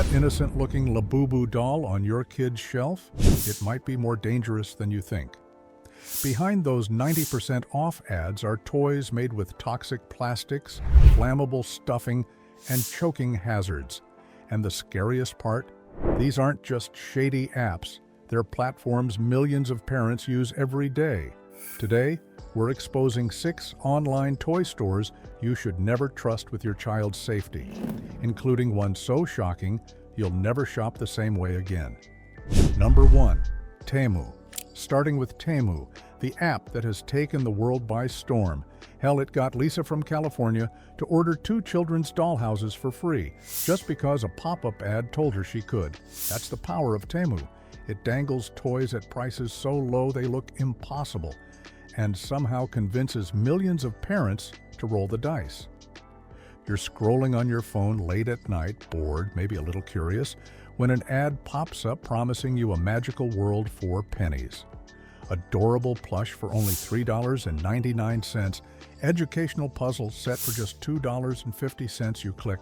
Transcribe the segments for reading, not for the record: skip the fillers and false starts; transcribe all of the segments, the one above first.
That innocent-looking Labubu doll on your kid's shelf? It might be more dangerous than you think. Behind those 90% off ads are toys made with toxic plastics, flammable stuffing, and choking hazards. And the scariest part? These aren't just shady apps. They're platforms millions of parents use every day. Today, we're exposing 6 online toy stores you should never trust with your child's safety, including one so shocking you'll never shop the same way again. Number 1. Temu. Starting with Temu, the app that has taken the world by storm. Hell, it got Lisa from California to order 2 children's dollhouses for free, just because a pop-up ad told her she could. That's the power of Temu. It dangles toys at prices so low they look impossible, and somehow convinces millions of parents to roll the dice. You're scrolling on your phone late at night, bored, maybe a little curious, when an ad pops up promising you a magical world for pennies. Adorable plush for only $3.99, educational puzzle set for just $2.50. You click.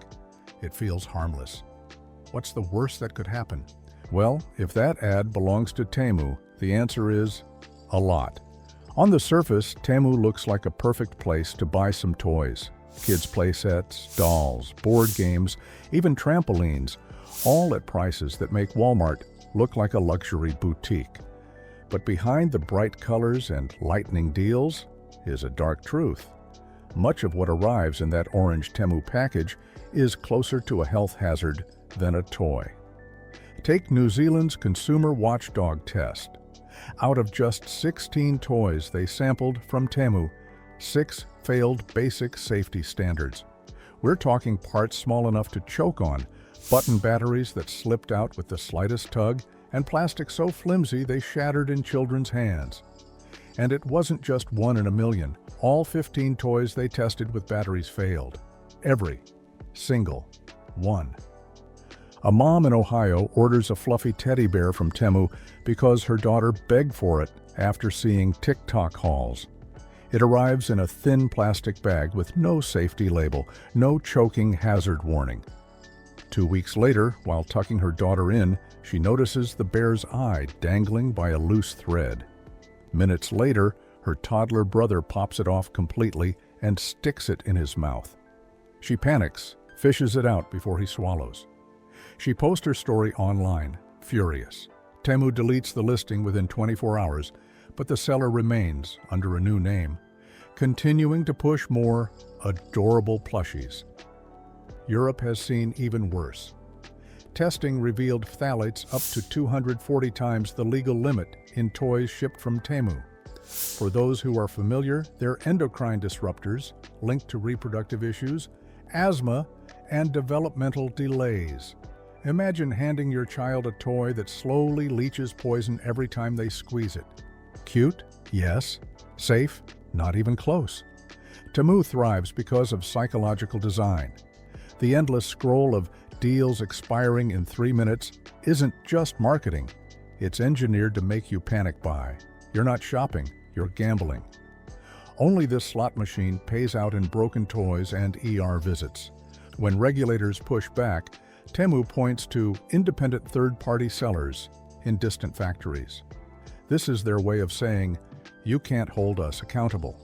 It feels harmless. What's the worst that could happen? Well, if that ad belongs to Temu, the answer is a lot. On the surface, Temu looks like a perfect place to buy some toys. Kids' play sets, dolls, board games, even trampolines, all at prices that make Walmart look like a luxury boutique. But behind the bright colors and lightning deals is a dark truth. Much of what arrives in that orange Temu package is closer to a health hazard than a toy. Take New Zealand's consumer watchdog test. Out of just 16 toys they sampled from Temu, 6 failed basic safety standards. We're talking parts small enough to choke on, button batteries that slipped out with the slightest tug, and plastic so flimsy they shattered in children's hands. And it wasn't just 1 in a million. All 15 toys they tested with batteries failed. Every single one. A mom in Ohio orders a fluffy teddy bear from Temu because her daughter begged for it after seeing TikTok hauls. It arrives in a thin plastic bag with no safety label, no choking hazard warning. 2 weeks later, while tucking her daughter in, she notices the bear's eye dangling by a loose thread. Minutes later, her toddler brother pops it off completely and sticks it in his mouth. She panics, fishes it out before he swallows. She posts her story online, furious. Temu deletes the listing within 24 hours, but the seller remains under a new name, continuing to push more adorable plushies. Europe has seen even worse. Testing revealed phthalates up to 240 times the legal limit in toys shipped from Temu. For those who are familiar, they're endocrine disruptors linked to reproductive issues, asthma, and developmental delays. Imagine handing your child a toy that slowly leaches poison every time they squeeze it. Cute? Yes. Safe? Not even close. Temu thrives because of psychological design. The endless scroll of deals expiring in 3 minutes isn't just marketing. It's engineered to make you panic buy. You're not shopping, you're gambling. Only this slot machine pays out in broken toys and ER visits. When regulators push back, Temu points to independent third-party sellers in distant factories. This is their way of saying, you can't hold us accountable.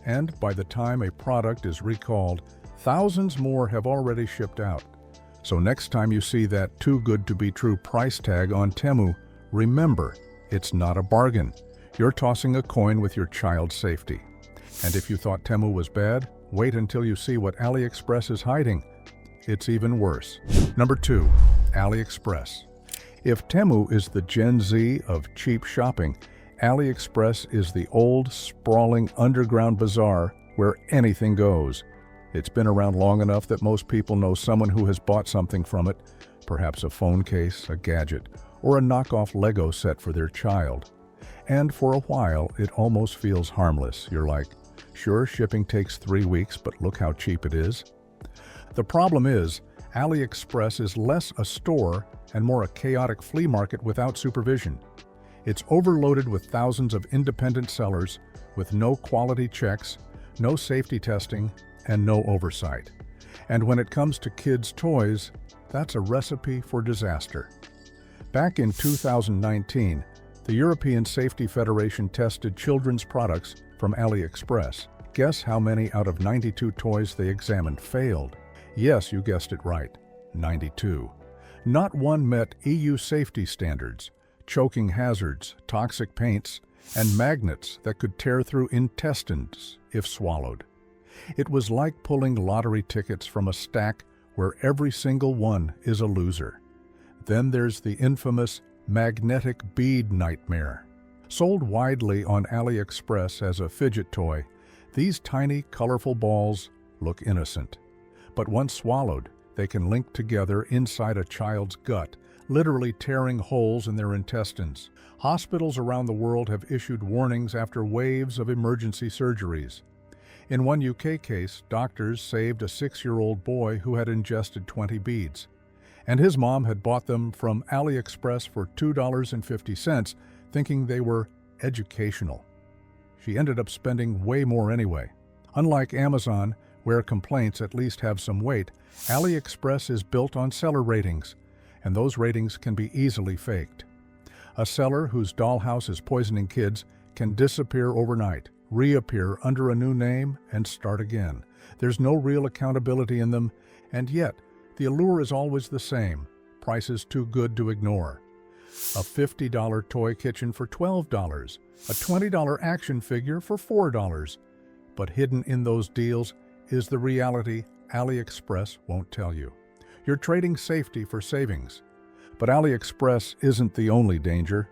And by the time a product is recalled, thousands more have already shipped out. So next time you see that too good to be true price tag on Temu, remember, it's not a bargain. You're tossing a coin with your child's safety. And if you thought Temu was bad, wait until you see what AliExpress is hiding. It's even worse. Number 2, AliExpress. If Temu is the Gen Z of cheap shopping, AliExpress is the old, sprawling underground bazaar where anything goes. It's been around long enough that most people know someone who has bought something from it, perhaps a phone case, a gadget, or a knockoff Lego set for their child. And for a while, it almost feels harmless. You're like, sure, shipping takes 3 weeks, but look how cheap it is. The problem is, AliExpress is less a store and more a chaotic flea market without supervision. It's overloaded with thousands of independent sellers with no quality checks, no safety testing, and no oversight. And when it comes to kids' toys, That's a recipe for disaster. Back in 2019, the European Safety Federation tested children's products from AliExpress. Guess how many out of 92 toys they examined failed? Yes, you guessed it right, 92. Not one met EU safety standards, choking hazards, toxic paints, and magnets that could tear through intestines if swallowed. It was like pulling lottery tickets from a stack where every single one is a loser. Then there's the infamous magnetic bead nightmare. Sold widely on AliExpress as a fidget toy, these tiny, colorful balls look innocent. But once swallowed, they can link together inside a child's gut, literally tearing holes in their intestines. Hospitals around the world have issued warnings after waves of emergency surgeries. In one UK case, doctors saved a 6-year-old boy who had ingested 20 beads, and his mom had bought them from AliExpress for $2.50, thinking they were educational. She ended up spending way more anyway. Unlike Amazon, where complaints at least have some weight, AliExpress is built on seller ratings, and those ratings can be easily faked. A seller whose dollhouse is poisoning kids can disappear overnight, reappear under a new name, and start again. There's no real accountability in them, and yet the allure is always the same: prices too good to ignore. A $50 toy kitchen for $12, a $20 action figure for $4. But hidden in those deals is the reality AliExpress won't tell you. You're trading safety for savings. But AliExpress isn't the only danger.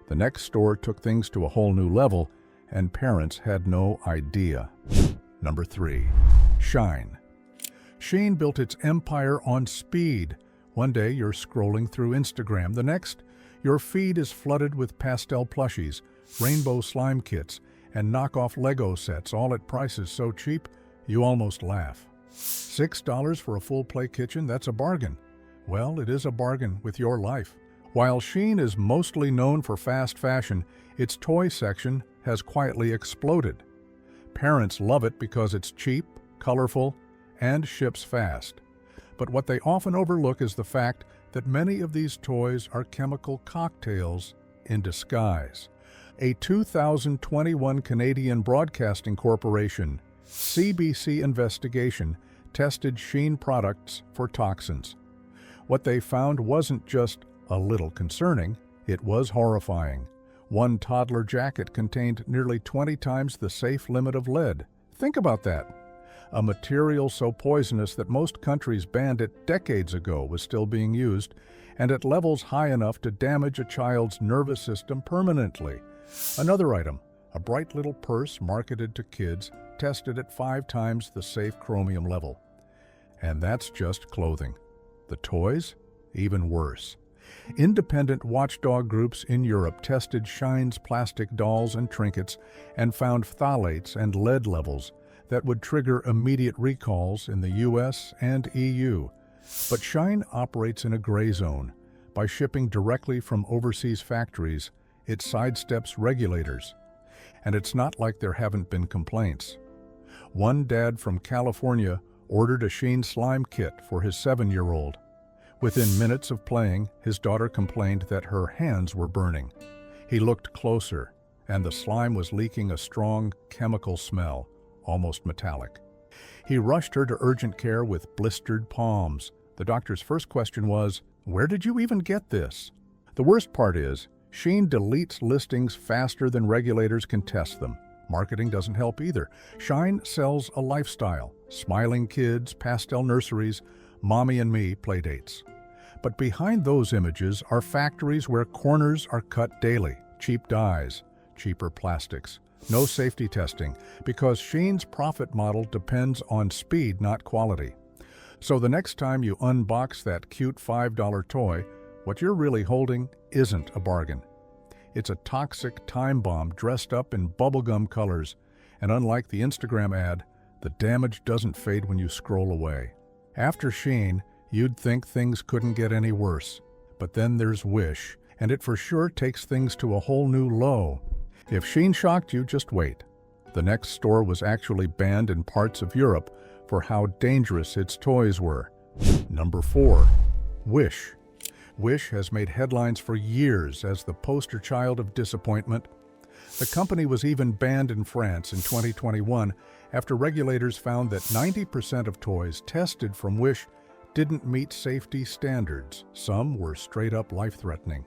The next store took things to a whole new level, and parents had no idea. Number 3. Shein. Shein built its empire on speed. One day you're scrolling through Instagram. The next, your feed is flooded with pastel plushies, rainbow slime kits, and knockoff Lego sets, all at prices so cheap you almost laugh. $6 for a full play kitchen, that's a bargain. Well, it is a bargain with your life. While Shein is mostly known for fast fashion, its toy section has quietly exploded. Parents love it because it's cheap, colorful, and ships fast. But what they often overlook is the fact that many of these toys are chemical cocktails in disguise. A 2021 Canadian Broadcasting Corporation (CBC) investigation tested Shein products for toxins. What they found wasn't just a little concerning, it was horrifying. One toddler jacket contained nearly 20 times the safe limit of lead. Think about that. A material so poisonous that most countries banned it decades ago was still being used, and at levels high enough to damage a child's nervous system permanently. Another item, a bright little purse marketed to kids, tested at 5 times the safe chromium level. And that's just clothing. The toys? Even worse. Independent watchdog groups in Europe tested Shein's plastic dolls and trinkets and found phthalates and lead levels that would trigger immediate recalls in the US and EU. But Shein operates in a gray zone. By shipping directly from overseas factories, it sidesteps regulators. And it's not like there haven't been complaints. One dad from California ordered a Shein slime kit for his 7-year-old. Within minutes of playing, his daughter complained that her hands were burning. He looked closer, and the slime was leaking a strong chemical smell, almost metallic. He rushed her to urgent care with blistered palms. The doctor's first question was, "Where did you even get this?" The worst part is, Shein deletes listings faster than regulators can test them. Marketing doesn't help either. Shein sells a lifestyle: smiling kids, pastel nurseries, mommy and me playdates. But behind those images are factories where corners are cut daily, cheap dyes, cheaper plastics, no safety testing, because Shein's profit model depends on speed, not quality. So the next time you unbox that cute $5 toy, what you're really holding isn't a bargain. It's a toxic time bomb dressed up in bubblegum colors, and unlike the Instagram ad, the damage doesn't fade when you scroll away. After Shein, you'd think things couldn't get any worse. But then there's Wish, and it for sure takes things to a whole new low. If Shein shocked you, just wait. The next store was actually banned in parts of Europe for how dangerous its toys were. Number 4. Wish. Wish has made headlines for years as the poster child of disappointment. The company was even banned in France in 2021 after regulators found that 90% of toys tested from Wish didn't meet safety standards. Some were straight-up life-threatening.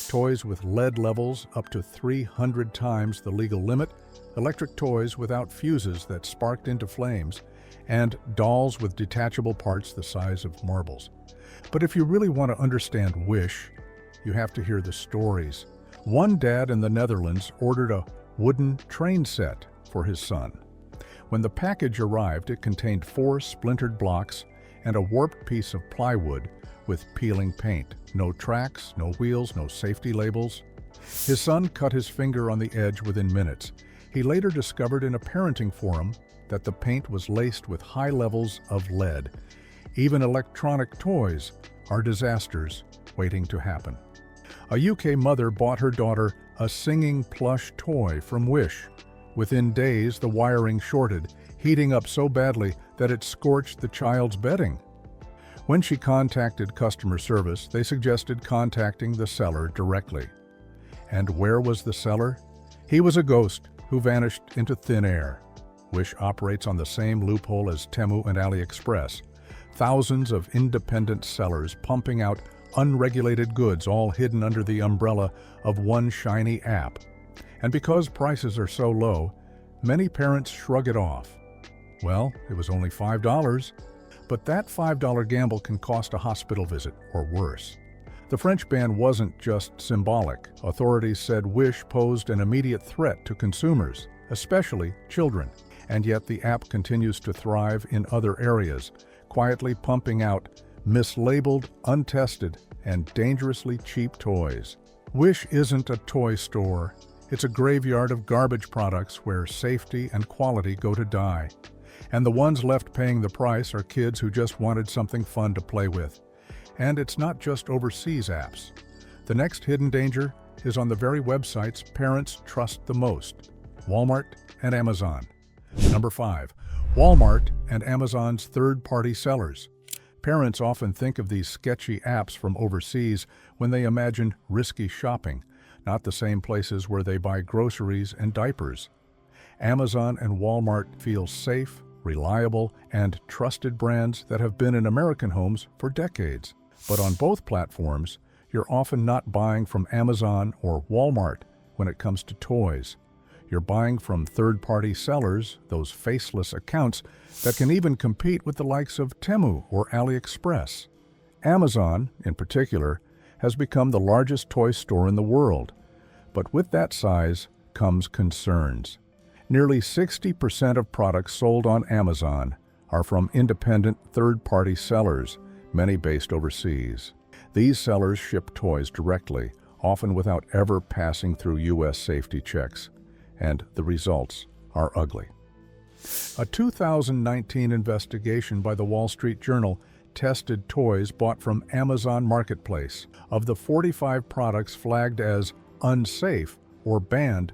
Toys with lead levels up to 300 times the legal limit, electric toys without fuses that sparked into flames, and dolls with detachable parts the size of marbles. But if you really want to understand Wish, you have to hear the stories. One dad in the Netherlands ordered a wooden train set for his son. When the package arrived, it contained 4 splintered blocks and a warped piece of plywood with peeling paint. No tracks, no wheels, no safety labels. His son cut his finger on the edge within minutes. He later discovered in a parenting forum that the paint was laced with high levels of lead. Even electronic toys are disasters waiting to happen. A UK mother bought her daughter a singing plush toy from Wish. Within days, the wiring shorted, heating up so badly that it scorched the child's bedding. When she contacted customer service, they suggested contacting the seller directly. And where was the seller? He was a ghost who vanished into thin air. Wish operates on the same loophole as Temu and AliExpress. Thousands of independent sellers pumping out unregulated goods, all hidden under the umbrella of one shiny app. And because prices are so low, many parents shrug it off. Well, it was only $5, but that $5 gamble can cost a hospital visit or worse. The French ban wasn't just symbolic. Authorities said Wish posed an immediate threat to consumers, especially children. And yet the app continues to thrive in other areas, quietly pumping out mislabeled, untested, and dangerously cheap toys. Wish isn't a toy store. It's a graveyard of garbage products where safety and quality go to die. And the ones left paying the price are kids who just wanted something fun to play with. And it's not just overseas apps. The next hidden danger is on the very websites parents trust the most: Walmart and Amazon. Number 5. Walmart and Amazon's third-party sellers. Parents often think of these sketchy apps from overseas when they imagine risky shopping, not the same places where they buy groceries and diapers. Amazon and Walmart feel safe, reliable, and trusted brands that have been in American homes for decades. But on both platforms, you're often not buying from Amazon or Walmart when it comes to toys. You're buying from third-party sellers, those faceless accounts that can even compete with the likes of Temu or AliExpress. Amazon, in particular, has become the largest toy store in the world. But with that size comes concerns. Nearly 60% of products sold on Amazon are from independent third-party sellers, many based overseas. These sellers ship toys directly, often without ever passing through U.S. safety checks. And the results are ugly. A 2019 investigation by the Wall Street Journal tested toys bought from Amazon Marketplace. Of the 45 products flagged as unsafe or banned,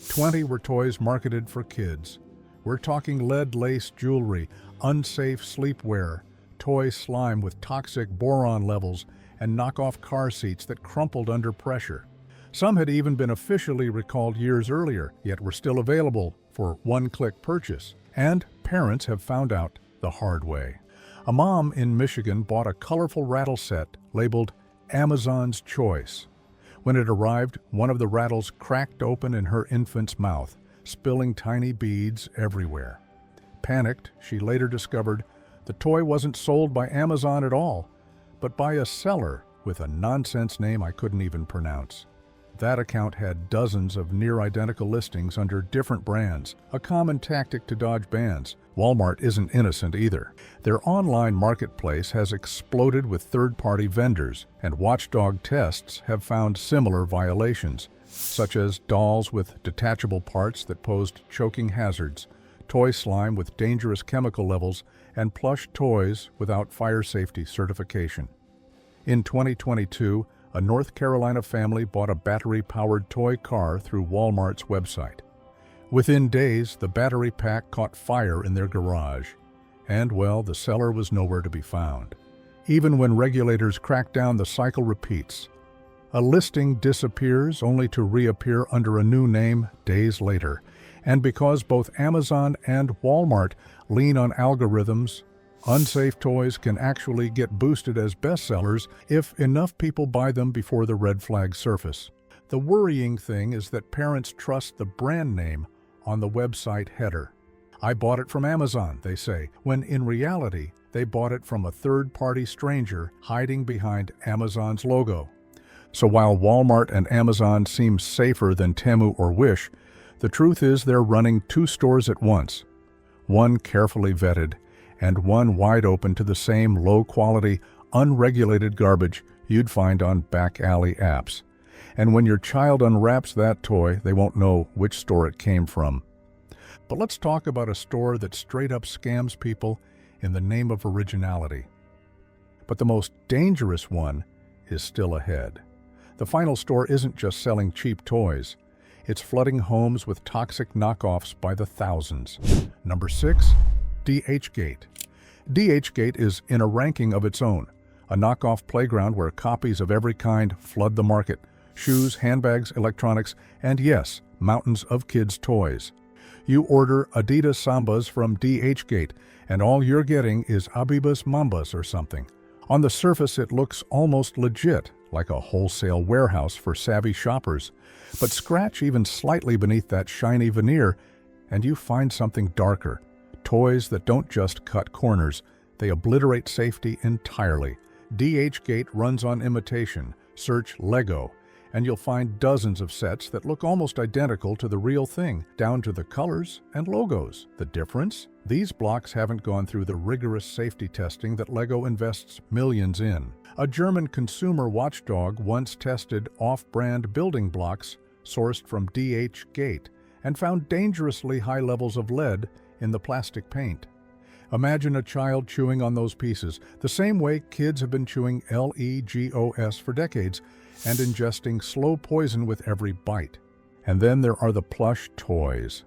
20 were toys marketed for kids. We're talking lead-laced jewelry, unsafe sleepwear, toy slime with toxic boron levels, and knockoff car seats that crumpled under pressure. Some had even been officially recalled years earlier, yet were still available for one-click purchase. And parents have found out the hard way. A mom in Michigan bought a colorful rattle set labeled Amazon's Choice. When it arrived, one of the rattles cracked open in her infant's mouth, spilling tiny beads everywhere. Panicked, she later discovered the toy wasn't sold by Amazon at all, but by a seller with a nonsense name I couldn't even pronounce. That account had dozens of near-identical listings under different brands, a common tactic to dodge bans. Walmart isn't innocent either. Their online marketplace has exploded with third-party vendors, and watchdog tests have found similar violations, such as dolls with detachable parts that posed choking hazards, toy slime with dangerous chemical levels, and plush toys without fire safety certification. In 2022, a North Carolina family bought a battery-powered toy car through Walmart's website. Within days, the battery pack caught fire in their garage, and, well, the seller was nowhere to be found. Even when regulators crack down, the cycle repeats. A listing disappears only to reappear under a new name days later. And because both Amazon and Walmart lean on algorithms, unsafe toys can actually get boosted as bestsellers if enough people buy them before the red flags surface. The worrying thing is that parents trust the brand name on the website header. "I bought it from Amazon," they say, when in reality, they bought it from a third-party stranger hiding behind Amazon's logo. So while Walmart and Amazon seem safer than Temu or Wish, the truth is they're running two stores at once, one carefully vetted and one wide open to the same low-quality, unregulated garbage you'd find on back-alley apps. And when your child unwraps that toy, they won't know which store it came from. But let's talk about a store that straight up scams people in the name of originality. But the most dangerous one is still ahead. The final store isn't just selling cheap toys. It's flooding homes with toxic knockoffs by the thousands. Number 6, DHgate. DHgate is in a ranking of its own, a knockoff playground where copies of every kind flood the market. Shoes, handbags, electronics, and yes, mountains of kids' toys. You order Adidas Sambas from DHgate, and all you're getting is Abibas Mambas or something. On the surface, it looks almost legit, like a wholesale warehouse for savvy shoppers. But scratch even slightly beneath that shiny veneer, and you find something darker. Toys that don't just cut corners, they obliterate safety entirely. DHgate runs on imitation. Search Lego, and you'll find dozens of sets that look almost identical to the real thing, down to the colors and logos. The difference? These blocks haven't gone through the rigorous safety testing that Lego invests millions in. A German consumer watchdog once tested off-brand building blocks sourced from DHgate and found dangerously high levels of lead in the plastic paint. Imagine a child chewing on those pieces, the same way kids have been chewing LEGOS for decades and ingesting slow poison with every bite. And then there are the plush toys.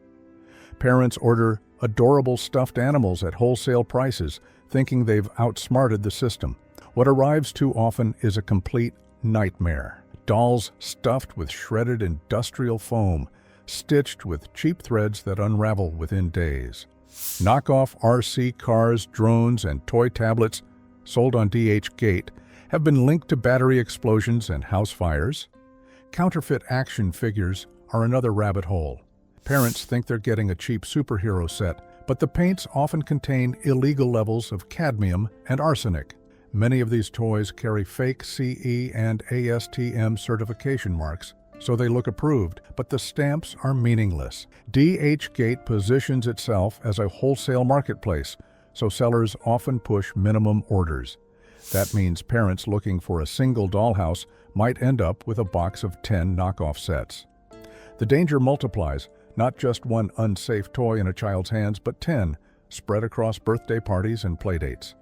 Parents order adorable stuffed animals at wholesale prices, thinking they've outsmarted the system. What arrives too often is a complete nightmare. Dolls stuffed with shredded industrial foam, stitched with cheap threads that unravel within days. Knockoff RC cars, drones, and toy tablets sold on DHgate have been linked to battery explosions and house fires. Counterfeit action figures are another rabbit hole. Parents think they're getting a cheap superhero set, but the paints often contain illegal levels of cadmium and arsenic. Many of these toys carry fake CE and ASTM certification marks, so they look approved, but the stamps are meaningless. DHgate positions itself as a wholesale marketplace, so sellers often push minimum orders. That means parents looking for a single dollhouse might end up with a box of 10 knockoff sets. The danger multiplies, not just one unsafe toy in a child's hands, but 10, spread across birthday parties and playdates.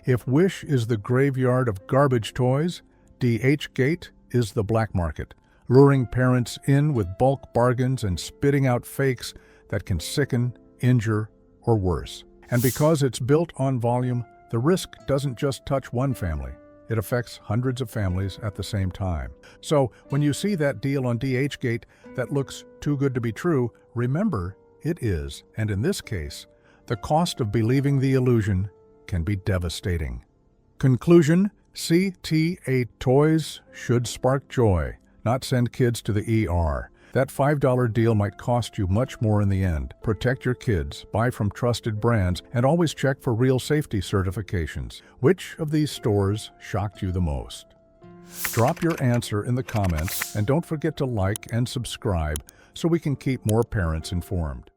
If Wish is the graveyard of garbage toys, DHgate is the black market, luring parents in with bulk bargains and spitting out fakes that can sicken, injure, or worse. And because it's built on volume, the risk doesn't just touch one family. It affects hundreds of families at the same time. So when you see that deal on DHgate that looks too good to be true, remember it is. And in this case, the cost of believing the illusion can be devastating. Conclusion: CTA toys should spark joy, not send kids to the ER. That $5 deal might cost you much more in the end. Protect your kids, buy from trusted brands, and always check for real safety certifications. Which of these stores shocked you the most? Drop your answer in the comments, and don't forget to like and subscribe so we can keep more parents informed.